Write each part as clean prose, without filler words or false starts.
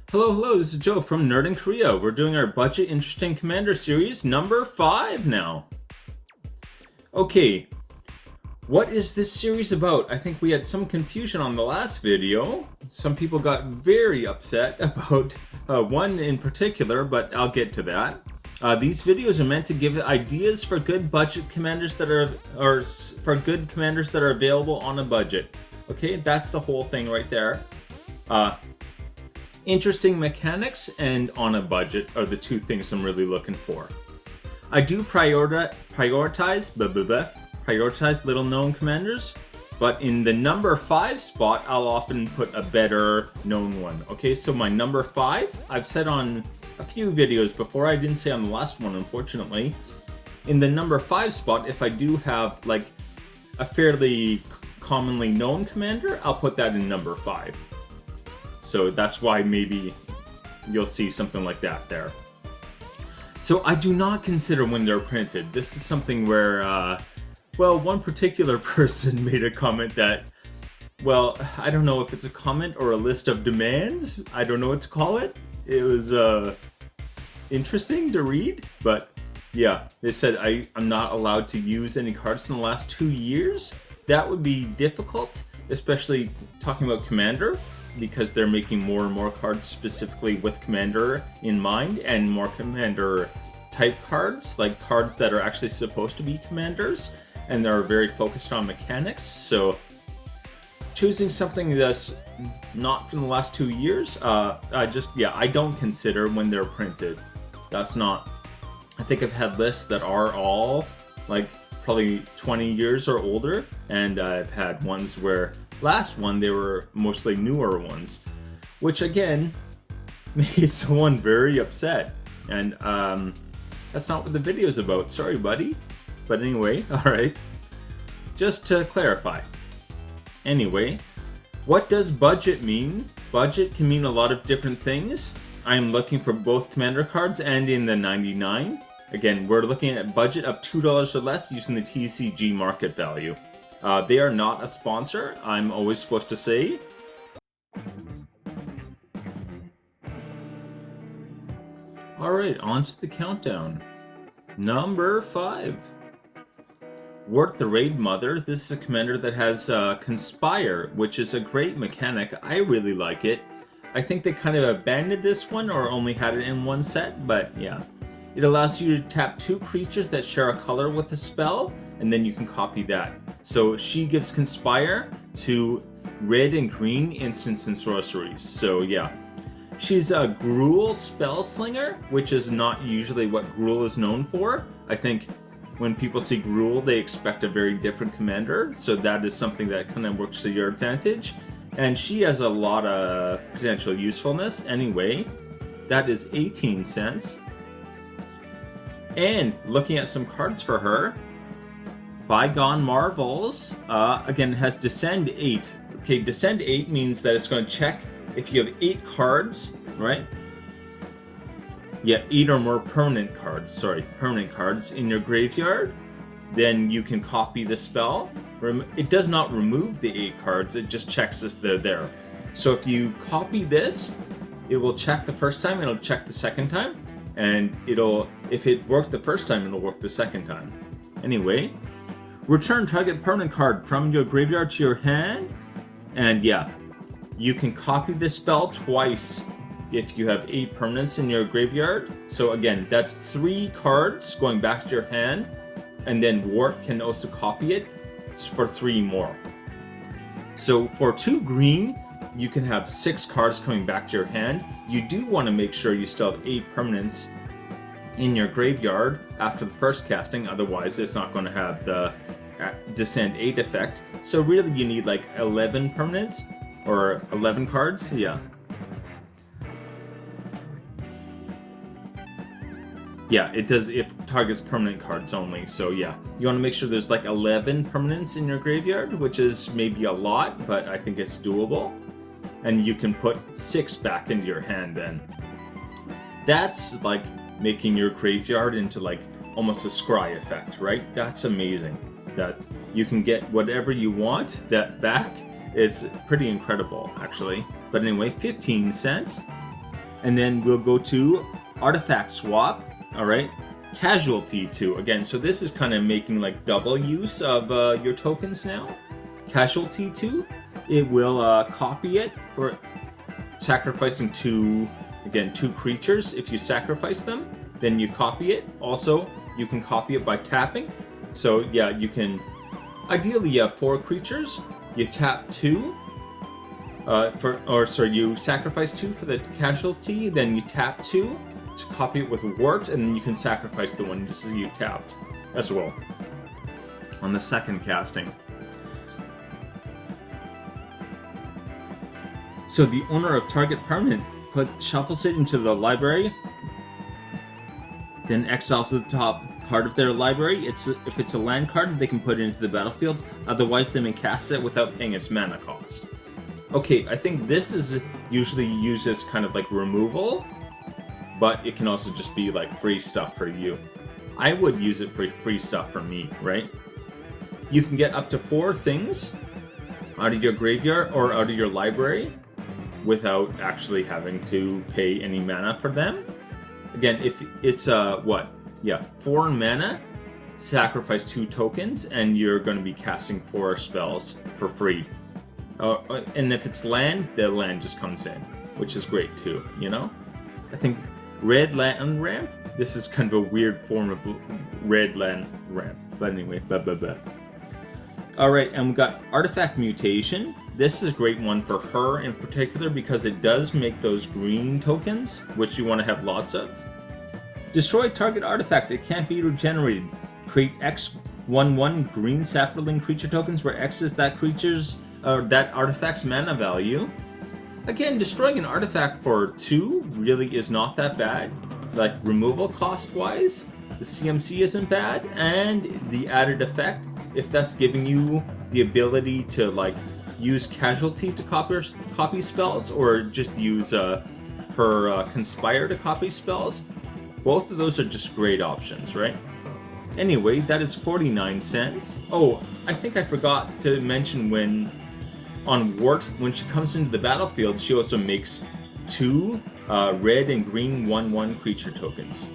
Hello, this is Joe from Nerd in Korea. We're doing our Budget Interesting Commander series number 5 now. Okay, what is this series about? I think we had some confusion on the last video. Some people got very upset about one in particular, but I'll get to that. These videos are meant to give ideas for good budget commanders that are, or for good commanders that are available on a budget. Okay, that's the whole thing right there. Interesting mechanics and on a budget are the two things I'm really looking for. I do prioritize little known commanders, but in the number 5 spot, I'll often put a better known one. Okay, so my number 5, I've said on a few videos before, I didn't say on the last one, unfortunately. In the number 5 spot, if I do have like a fairly commonly known commander, I'll put that in number 5. So that's why maybe you'll see something like that there. So I do not consider when they're printed. This is something where, well, one particular person made a comment that, well, I don't know if it's a comment or a list of demands. I don't know what to call it. It was interesting to read, but yeah, they said I'm not allowed to use any cards in the last 2 years. That would be difficult, especially talking about Commander, because they're making more and more cards specifically with Commander in mind, and more Commander type cards, like cards that are actually supposed to be Commanders, and they're very focused on mechanics. So choosing something that's not from the last 2 years, I don't consider when they're printed. That's not, I think I've had lists that are all like probably 20 years or older, and I've had ones where last one they were mostly newer ones, which again made someone very upset, and that's not what the video's about. Sorry, buddy. But anyway, alright, just to clarify. Anyway, what does budget mean? Budget can mean a lot of different things. I'm looking for both Commander cards and in the 99. Again, we're looking at a budget of $2 or less using the TCG market value. They are not a sponsor, I'm always supposed to say. Alright, on to the countdown. Number 5. Wort the Raid Mother. This is a commander that has Conspire, which is a great mechanic. I really like it. I think they kind of abandoned this one or only had it in one set, but yeah. It allows you to tap 2 creatures that share a color with a spell, and then you can copy that. So she gives Conspire to red and green instants and sorceries. So yeah. She's a Gruul spell slinger, which is not usually what Gruul is known for. I think when people see Gruul, they expect a very different commander, so that is something that kind of works to your advantage. And she has a lot of potential usefulness. Anyway, that is 18 cents. And looking at some cards for her, Bygone Marvels, again, has Descend 8. Okay, Descend 8 means that it's going to check if you have 8 cards, right? Yeah, 8 or more permanent cards in your graveyard, then you can copy the spell. It does not remove the 8 cards, it just checks if they're there. So if you copy this, it will check the first time, it'll check the second time, and if it worked the first time, it'll work the second time. Anyway, return target permanent card from your graveyard to your hand, and yeah, you can copy this spell twice if you have 8 permanents in your graveyard. So again, that's 3 cards going back to your hand, and then Wort can also copy it for 3 more. So for 2 green, you can have 6 cards coming back to your hand. You do want to make sure you still have 8 permanents in your graveyard after the first casting, otherwise it's not going to have the Descend 8 effect. So really you need like 11 permanents, or 11 cards, yeah. Yeah, it targets permanent cards only, so yeah. You want to make sure there's like 11 permanents in your graveyard, which is maybe a lot, but I think it's doable. And you can put 6 back into your hand then. That's like making your graveyard into like almost a scry effect, right? That's amazing. That you can get whatever you want that back. It's pretty incredible, actually. But anyway, 15 cents. And then we'll go to artifact swap, all right? Casualty 2, again, so this is kind of making like double use of your tokens now. Casualty 2, it will copy it for sacrificing two creatures. If you sacrifice them, then you copy it. Also, you can copy it by tapping. So yeah, you can, ideally you have 4 creatures, you tap 2, you sacrifice 2 for the casualty, then you tap 2 to copy it with Wort, and then you can sacrifice the one just as you tapped as well on the second casting. So the owner of target permanent shuffles it into the library, then exiles the top part of their library. If it's a land card, they can put it into the battlefield. Otherwise, they may cast it without paying its mana cost. Okay, I think this is usually used as kind of like removal, but it can also just be like free stuff for you. I would use it for free stuff for me, right? You can get up to 4 things out of your graveyard or out of your library without actually having to pay any mana for them. Again, if it's 4 mana, sacrifice 2 tokens, and you're going to be casting 4 spells for free. And if it's land, the land just comes in, which is great too, you know? I think red land ramp, this is kind of a weird form of red land ramp. But anyway, Alright, and we got artifact mutation. This is a great one for her in particular because it does make those green tokens, which you want to have lots of. Destroy target artifact. It can't be regenerated. Create X/1/1 green sapling creature tokens where X is that artifact's mana value. Again, destroying an artifact for 2 really is not that bad. Like removal cost wise, the CMC isn't bad, and the added effect, if that's giving you the ability to like use casualty to copy spells, or just use her conspire to copy spells, both of those are just great options, right? Anyway, that is 49 cents. Oh, I think I forgot to mention on Wort, when she comes into the battlefield, she also makes 2 red and green 1/1 creature tokens.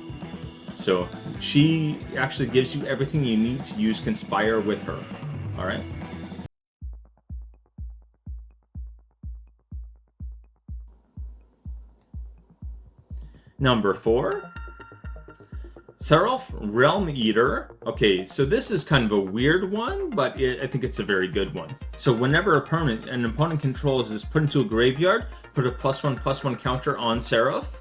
So she actually gives you everything you need to use Conspire with her. Alright? Number 4. Seraph Realm Eater. Okay, so this is kind of a weird one, but I think it's a very good one. So whenever an opponent controls is put into a graveyard, put a +1/+1 counter on Seraph.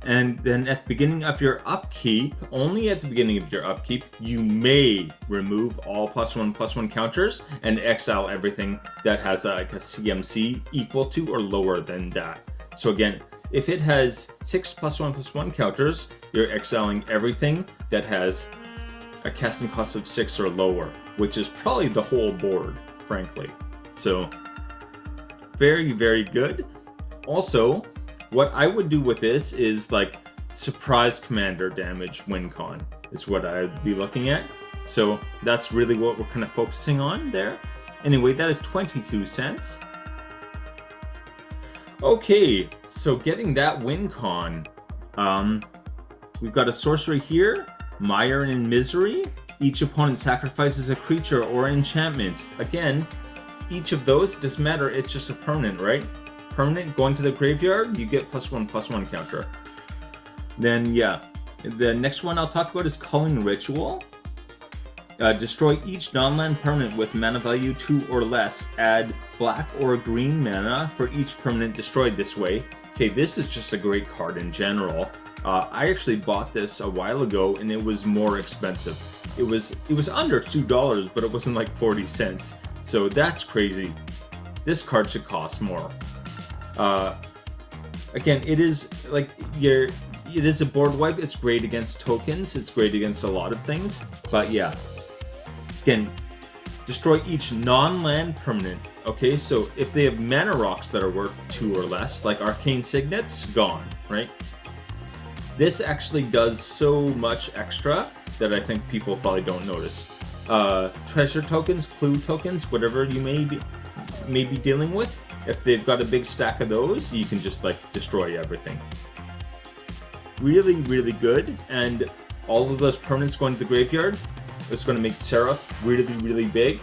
And then at the beginning of your upkeep, only at the beginning of your upkeep, you may remove all +1/+1 counters and exile everything that has like a CMC equal to or lower than that. So again, if it has 6 +1/+1 counters, you're exiling everything that has a casting cost of 6 or lower, which is probably the whole board, frankly. So, very, very good. Also, what I would do with this is like surprise commander damage win con is what I'd be looking at. So that's really what we're kind of focusing on there. Anyway, that is 22 cents. Okay, so getting that win con, we've got a sorcery here, Mire in Misery. Each opponent sacrifices a creature or enchantment. Again, each of those doesn't matter, it's just a permanent, right? Permanent going to the graveyard, you get +1/+1 counter. Then yeah, the next one I'll talk about is Culling Ritual. Destroy each non-land permanent with mana value 2 or less. Add black or green mana for each permanent destroyed this way. Okay, this is just a great card in general. I actually bought this a while ago and it was more expensive. It was under $2, but it wasn't like 40 cents. So that's crazy. This card should cost more. Again, it is like it is a board wipe. It's great against tokens. It's great against a lot of things. But yeah. Again, destroy each non-land permanent. Okay, so if they have mana rocks that are worth 2 or less, like Arcane Signets, gone, right? This actually does so much extra that I think people probably don't notice. Treasure tokens, clue tokens, whatever you may be dealing with, If they've got a big stack of those, you can just like destroy everything. Really, really good. And all of those permanents going to the graveyard, it's going to make Seraph really, really big.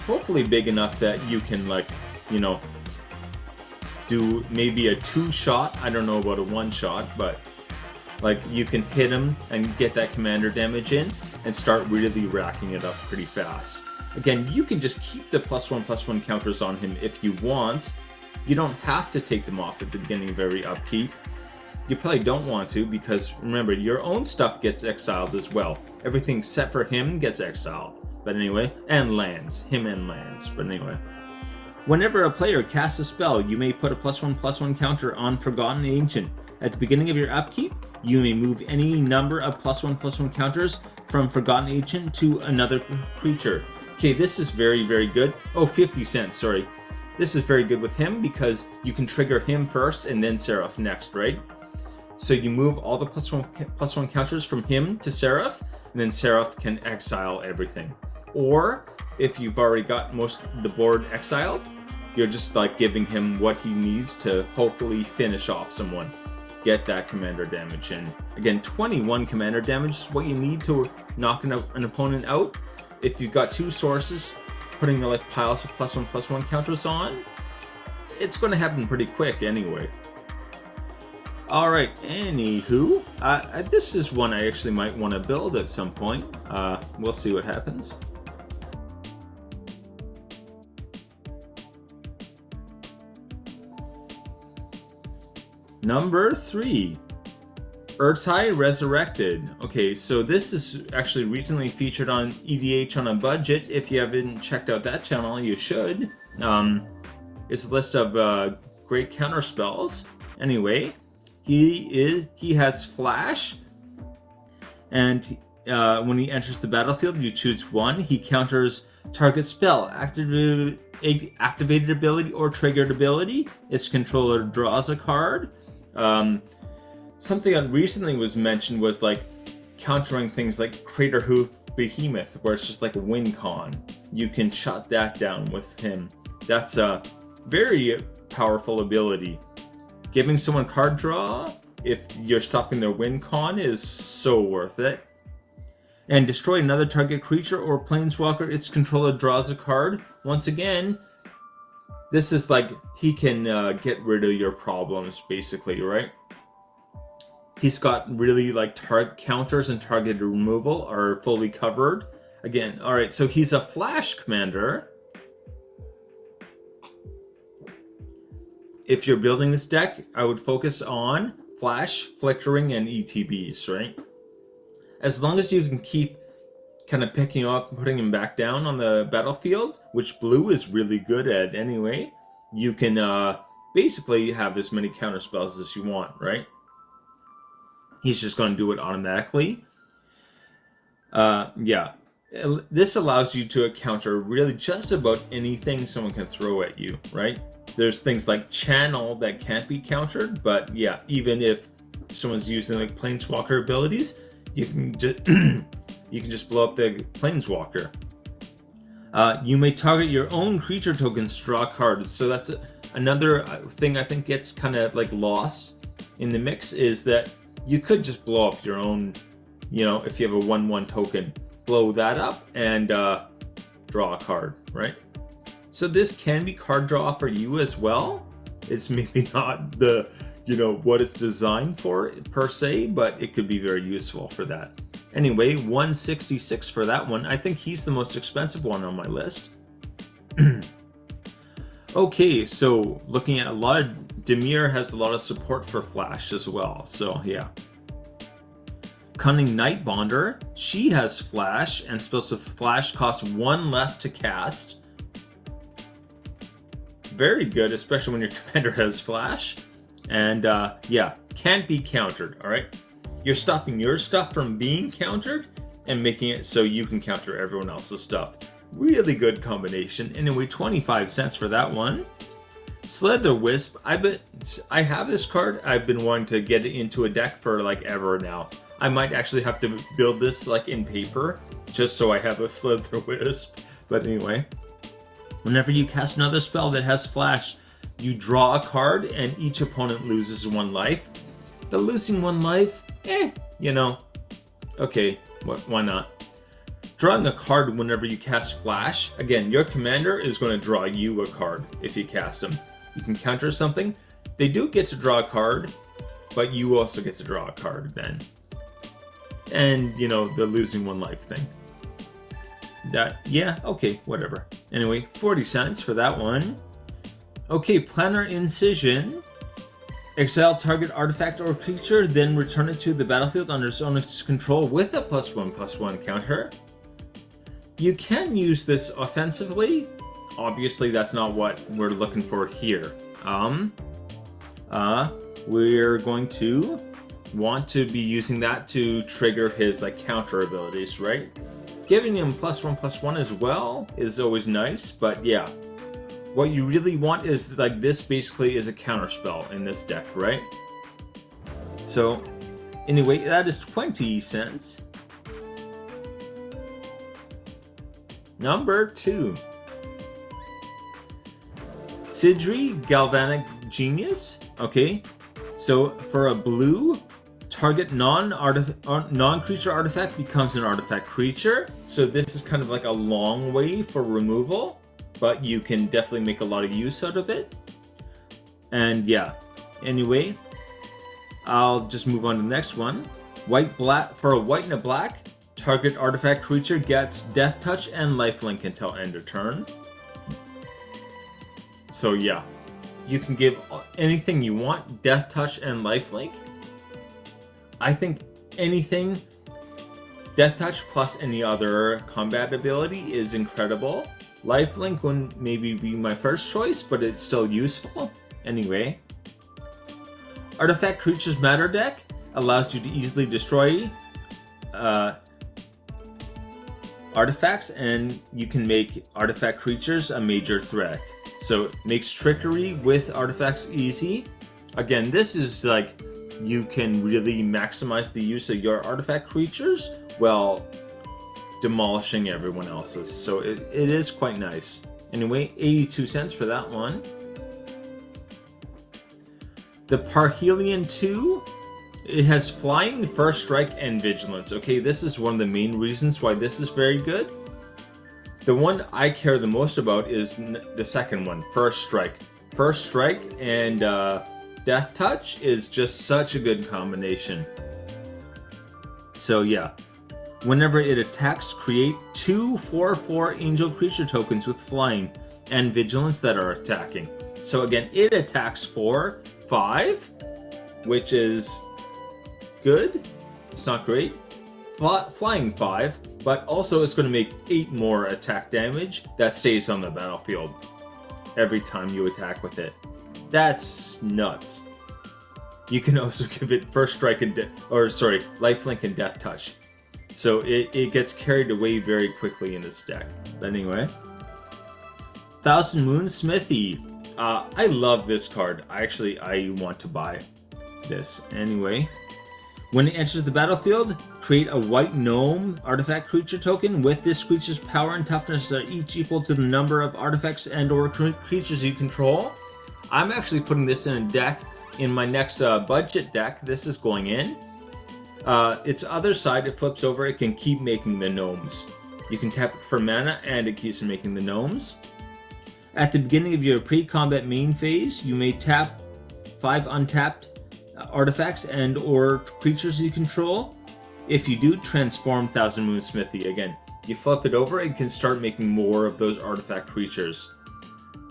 Hopefully big enough that you can, like, you know, do maybe a 2-shot. I don't know about a 1-shot, but like you can hit him and get that commander damage in and start really racking it up pretty fast. Again, you can just keep the +1/+1 counters on him if you want. You don't have to take them off at the beginning of every upkeep. You probably don't want to, because remember, your own stuff gets exiled as well. Everything set for him gets exiled. But anyway, and lands. Him and lands. But anyway. Whenever a player casts a spell, you may put a +1/+1 counter on Forgotten Ancient. At the beginning of your upkeep, you may move any number of +1/+1 counters from Forgotten Ancient to another creature. Okay, this is very, very good. Oh, 50 cents, sorry. This is very good with him because you can trigger him first and then Seraph next, right? So you move all the +1/+1 counters from him to Seraph, and then Seraph can exile everything. Or, if you've already got most of the board exiled, you're just like giving him what he needs to hopefully finish off someone. Get that commander damage in. Again, 21 commander damage is what you need to knock an opponent out. If you've got 2 sources, putting the like piles of +1/+1 counters on, it's going to happen pretty quick anyway. Alright, anywho, this is one I actually might want to build at some point. We'll see what happens. Number 3, Ertai Resurrected. Okay, so this is actually recently featured on EDH on a budget. If you haven't checked out that channel, you should. It's a list of great counter spells. Anyway, he has Flash, and when he enters the battlefield, you choose 1. He counters target spell, activated ability, or triggered ability. Its controller draws a card. Something that recently was mentioned was like countering things like Crater Hoof Behemoth, where it's just like a win con. You can shut that down with him. That's a very powerful ability. Giving someone card draw, if you're stopping their win con, is so worth it. And destroy another target creature or planeswalker, its controller draws a card. Once again, this is like, he can get rid of your problems, basically, right? He's got really like target counters and targeted removal are fully covered. Again, alright, so he's a Flash commander. If you're building this deck, I would focus on Flash, Flickering, and ETBs, right? As long as you can keep kind of picking up and putting him back down on the battlefield, which blue is really good at anyway, you can basically have as many counter spells as you want, right? He's just going to do it automatically. Yeah. This allows you to counter really just about anything someone can throw at you, right? There's things like Channel that can't be countered, but yeah, even if someone's using like Planeswalker abilities, you can just you can just blow up the Planeswalker. You may target your own creature tokens to draw cards. So that's another thing I think gets kind of like lost in the mix, is that you could just blow up your own, you know, if you have a 1/1 token, blow that up and draw a card, right? So this can be card draw for you as well. It's maybe not the, you know, what it's designed for per se, but it could be very useful for that. Anyway, 166 for that one. I think he's the most expensive one on my list. Okay, so looking at a lot of, Dimir has a lot of support for Flash as well, so yeah. Cunning Nightbonder, she has Flash, and spells with Flash cost 1 less to cast. Very good, especially when your commander has Flash. And yeah, can't be countered, alright? You're stopping your stuff from being countered and making it so you can counter everyone else's stuff. Really good combination. Anyway, 25 cents for that one. Slither Wisp, I have this card. I've been wanting to get it into a deck for like ever now. I might actually have to build this like in paper just so I have a Slither Wisp. But anyway, whenever you cast another spell that has Flash, You draw a card and each opponent loses 1 life. The losing 1 life, you know, okay, why not? Drawing a card whenever you cast Flash, again, your commander is going to draw you a card if you cast them. You can counter something. They do get to draw a card, but you also get to draw a card then. And, you know, the losing 1 life thing. Yeah, okay, whatever. Anyway, 40 cents for that one. Okay, Planar Incision. Exile target artifact or creature, then return it to the battlefield under its own control with a +1/+1 counter. You can use this offensively. Obviously, that's not what we're looking for here. We're going to want to be using that to trigger his like counter abilities, right? Giving him +1/+1 as well is always nice, but yeah. What you really want is like this basically is a counter spell in this deck, right? So anyway, that is 20 cents. Number 2. Sidri, Galvanic Genius. Okay, so for a blue, target non-creature artifact becomes an artifact creature. So this is kind of like a long way for removal, but you can definitely make a lot of use out of it. And yeah, anyway, I'll just move on to the next one. White-black, for a white and a black, target artifact creature gets Death Touch and Lifelink until end of turn. So yeah, you can give anything you want, Death Touch and Lifelink. I think anything Death Touch plus any other combat ability is incredible. Lifelink wouldn't maybe be my first choice, but it's still useful. Anyway, Artifact Creatures Matter deck allows you to easily destroy artifacts, and you can make artifact creatures a major threat. So it makes trickery with artifacts easy. Again, this is like you can really maximize the use of your artifact creatures while demolishing everyone else's. So it is quite nice. Anyway, 82 cents for that one. The Parhelion 2, it has Flying, First Strike, and Vigilance. Okay, this is one of the main reasons why this is very good. The one I care the most about is the second one, First Strike. First Strike and Death Touch is just such a good combination. So yeah, whenever it attacks, create 2 4/4 angel creature tokens with Flying and Vigilance that are attacking. So again, it attacks for 5, which is good. It's not great. Flying 5, but also it's going to make 8 more attack damage that stays on the battlefield every time you attack with it. That's nuts. You can also give it First Strike and Lifelink and Death Touch. So it gets carried away very quickly in this deck. But anyway, Thousand Moon Smithy. I love this card. I want to buy this. Anyway, when it enters the battlefield, create a white gnome artifact creature token with this creature's power and toughness are each equal to the number of artifacts and or creatures you control. I'm actually putting this in a deck in my next budget deck. This is going in. Its other side, it flips over, it can keep making the gnomes. You can tap it for mana and it keeps making the gnomes. At the beginning of your pre-combat main phase, you may tap 5 untapped artifacts and or creatures you control. If you do, transform Thousand Moon Smithy. Again, you flip it over and can start making more of those artifact creatures.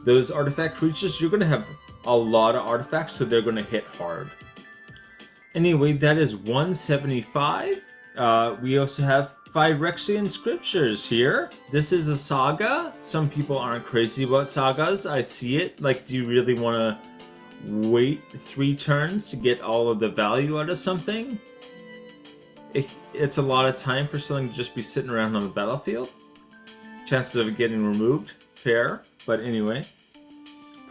Those artifact creatures, you're going to have a lot of artifacts, so they're going to hit hard. Anyway, that is 175. We also have Phyrexian Scriptures here. This is a saga. Some people aren't crazy about sagas. I see it. Like, do you really want to wait 3 turns to get all of the value out of something? It's a lot of time for something to just be sitting around on the battlefield. Chances of it getting removed, fair. But anyway,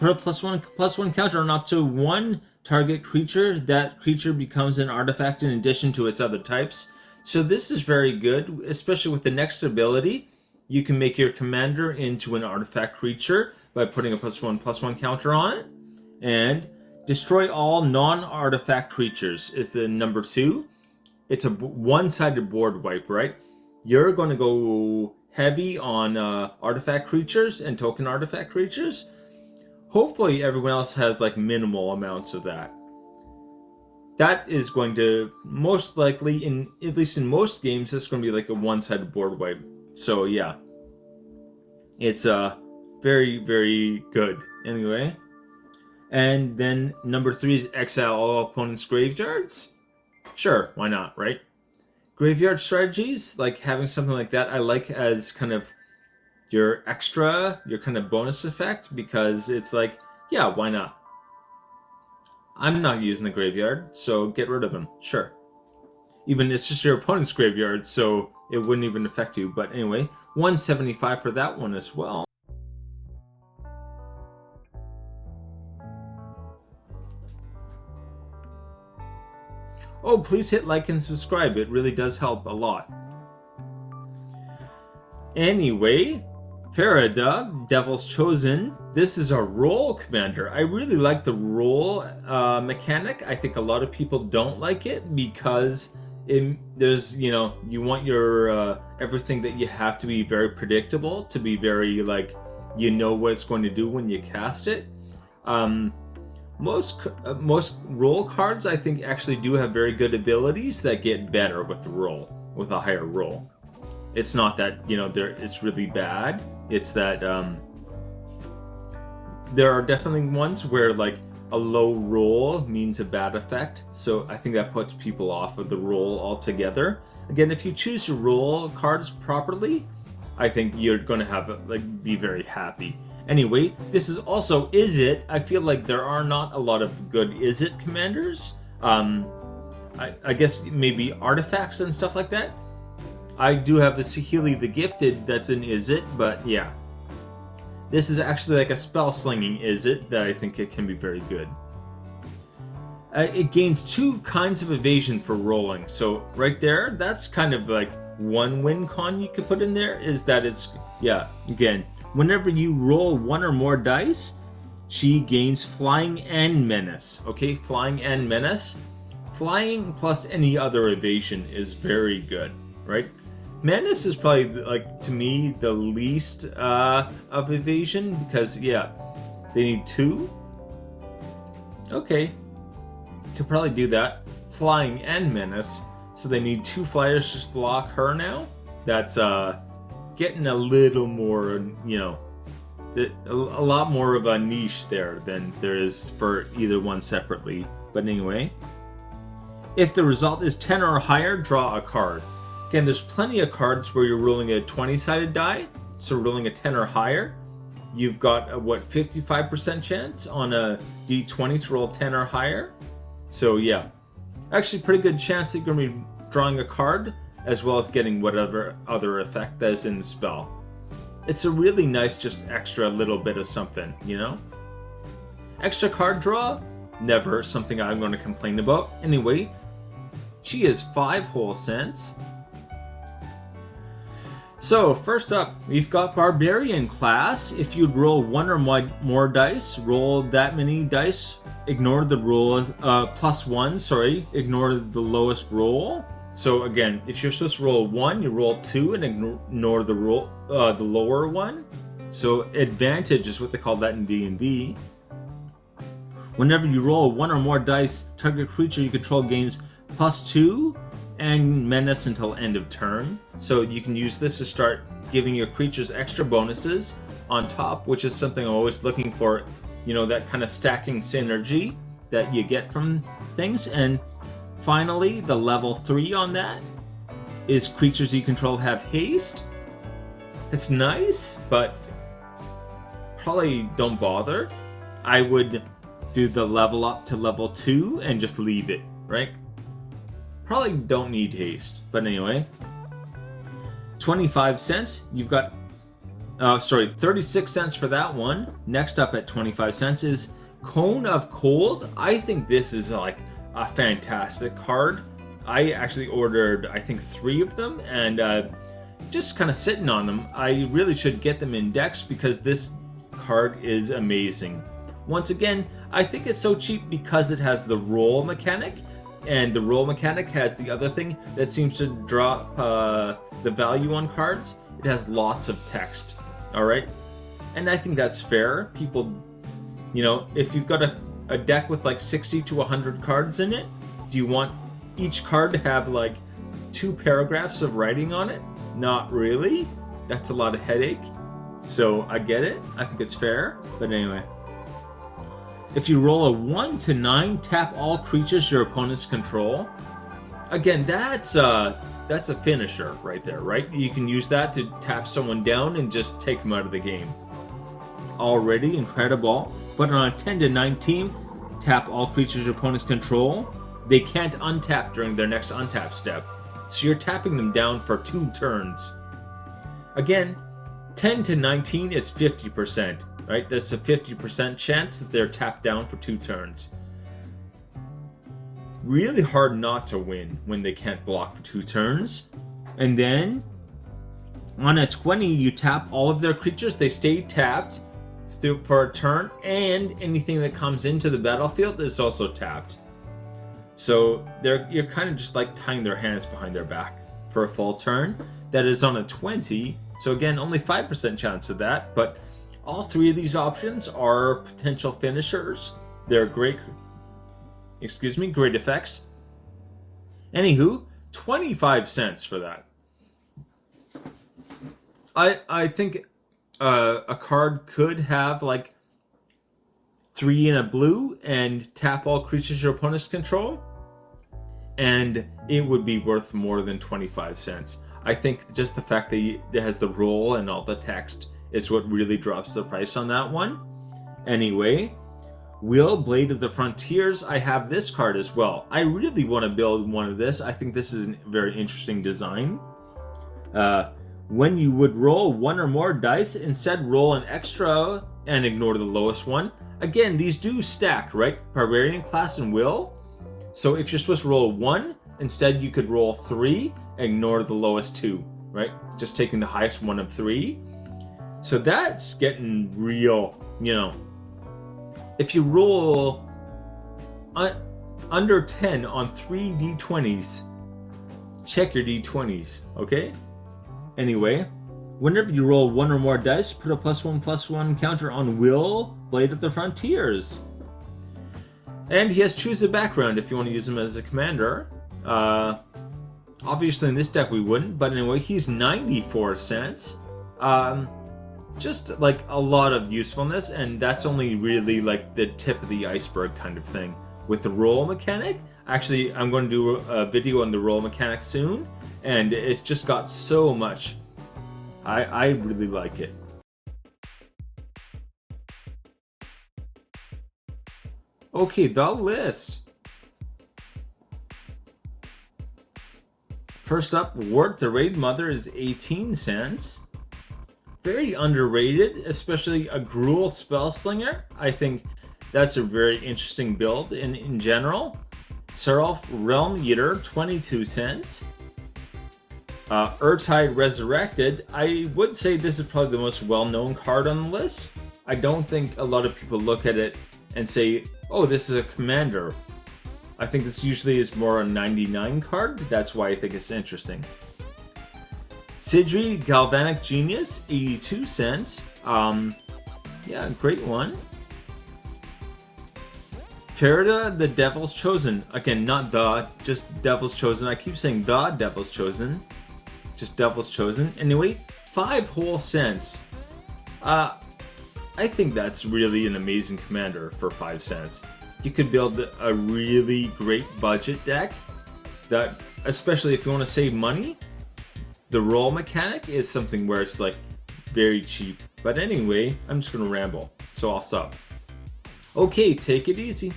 put a +1/+1 counter on up to 1 target creature. That creature becomes an artifact in addition to its other types. So this is very good, especially with the next ability. You can make your commander into an artifact creature by putting a +1/+1 counter on it. And destroy all non-artifact creatures is the number 2. It's a one-sided board wipe, right? You're going to go heavy on artifact creatures and token artifact creatures. Hopefully everyone else has like minimal amounts of that. That is going to most likely, at least in most games, it's going to be like a one-sided board wipe. So yeah, it's very, very good. Anyway, and then number 3 is exile all opponents' graveyards. Sure, why not, right? Graveyard strategies, like having something like that, I like as kind of your extra, your kind of bonus effect, because it's like, yeah, why not? I'm not using the graveyard, so get rid of them. Sure. Even it's just your opponent's graveyard, so it wouldn't even affect you. But anyway, 175 for that one as well. Oh, please hit like and subscribe. It really does help a lot. Anyway, Farida, Devil's Chosen. This is a roll commander. I really like the roll mechanic. I think a lot of people don't like it because there's, you want your everything that you have to be very predictable, to be very like, what it's going to do when you cast it. Most roll cards, I think, actually do have very good abilities that get better with the roll, with a higher roll. It's not that, it's really bad. It's that there are definitely ones where like a low roll means a bad effect. So I think that puts people off of the roll altogether. Again, if you choose your roll cards properly, I think you're going to have be very happy. Anyway, this is also Is It. I feel like there are not a lot of good Is It commanders. I guess maybe artifacts and stuff like that. I do have the Sahili the Gifted that's an Is It, but yeah. This is actually like a spell slinging Is It that I think it can be very good. It gains 2 kinds of evasion for rolling. So right there, that's kind of like one win con you could put in there, is that it's, again, whenever you roll 1 or more dice, she gains Flying and Menace. Okay, Flying and Menace. Flying plus any other evasion is very good, right? Menace is probably, like, to me, the least of evasion, because, they need 2. Okay, could probably do that. Flying and Menace, so they need 2 flyers just block her now. That's getting a little more, a lot more of a niche there than there is for either one separately. But anyway, if the result is 10 or higher, draw a card. Again, there's plenty of cards where you're rolling a 20-sided die, so rolling a 10 or higher. You've got a 55% chance on a d20 to roll 10 or higher. So yeah, actually pretty good chance that you're going to be drawing a card as well as getting whatever other effect that is in the spell. It's a really nice just extra little bit of something, Extra card draw, never something I'm going to complain about. Anyway, she is 5 whole cents. So first up, we've got Barbarian class. If you'd roll 1 or more dice, roll that many dice, ignore the roll, +1, ignore the lowest roll. So again, if you're supposed to roll 1, you roll 2 and ignore the roll, the lower one. So advantage is what they call that in D&D. Whenever you roll 1 or more dice, target creature you control gains +2 and menace until end of turn. So you can use this to start giving your creatures extra bonuses on top, which is something I'm always looking for, that kind of stacking synergy that you get from things. And finally, the level 3 on that is creatures you control have haste. It's nice, but probably don't bother. I would do the level up to level 2 and just leave it, right? Probably don't need haste, but anyway. 25 cents, you've got, 36 cents for that one. Next up at 25 cents is Cone of Cold. I think this is like a fantastic card. I actually ordered, I think, 3 of them, and just kind of sitting on them. I really should get them in decks because this card is amazing. Once again, I think it's so cheap because it has the roll mechanic, and the roll mechanic has the other thing that seems to drop the value on cards. It has lots of text, all right? And I think that's fair. People, if you've got a deck with like 60 to 100 cards in it, do you want each card to have like 2 paragraphs of writing on it? Not really. That's a lot of headache. So I get it. I think it's fair. But anyway. If you roll a 1 to 9, tap all creatures your opponents control. Again, that's a finisher right there, right? You can use that to tap someone down and just take them out of the game. Already incredible. But on a 10 to 19, tap all creatures your opponents control. They can't untap during their next untap step. So you're tapping them down for 2 turns. Again, 10 to 19 is 50%, right? There's a 50% chance that they're tapped down for 2 turns. Really hard not to win when they can't block for 2 turns. And then, on a 20, you tap all of their creatures. They stay tapped for a turn, and anything that comes into the battlefield is also tapped. So you're kind of just like tying their hands behind their back for a full turn. That is on a 20. So again, only 5% chance of that. But all 3 of these options are potential finishers. They're great effects. Anywho, 25 cents for that. I think a card could have like 3 in a blue and tap all creatures your opponents control, and it would be worth more than 25 cents. I think just the fact that it has the roll and all the text is what really drops the price on that one. Anyway, Will Blade of the Frontiers, I have this card as well. I really want to build one of this. I think this is a very interesting design. When you would roll 1 or more dice, instead roll an extra and ignore the lowest one. Again, these do stack, right? Barbarian class and Will. So if you're supposed to roll 1, instead you could roll 3, ignore the lowest 2, right? Just taking the highest one of 3. So that's getting real, If you roll under 10 on 3 d20s, check your d20s, okay? Anyway, whenever you roll 1 or more dice, put a +1/+1 counter on Will Blade of the Frontiers. And he has choose a background if you want to use him as a commander. Obviously in this deck we wouldn't, but anyway, he's 94 cents. Just like a lot of usefulness, and that's only really like the tip of the iceberg kind of thing. With the roll mechanic, actually I'm going to do a video on the roll mechanic soon, and it's just got so much. I really like it. Okay, the list. First up, Wort the Raid Mother is 18 cents. Very underrated, especially a Gruul Spellslinger. I think that's a very interesting build in general. Seraph Realm Eater, 22 cents. Ertai Resurrected, I would say this is probably the most well-known card on the list. I don't think a lot of people look at it and say, oh, this is a commander. I think this usually is more a 99 card. That's why I think it's interesting. Sidri Galvanic Genius, 82 cents. Yeah, great one. Farida the Devil's Chosen. Again, not the, just Devil's Chosen. I keep saying the Devil's Chosen. Just Devil's Chosen. Anyway, 5 whole cents. I think that's really an amazing commander for 5 cents. You could build a really great budget deck that, especially if you want to save money, the roll mechanic is something where it's like very cheap. But anyway, I'm just going to ramble, so I'll stop. Okay, take it easy.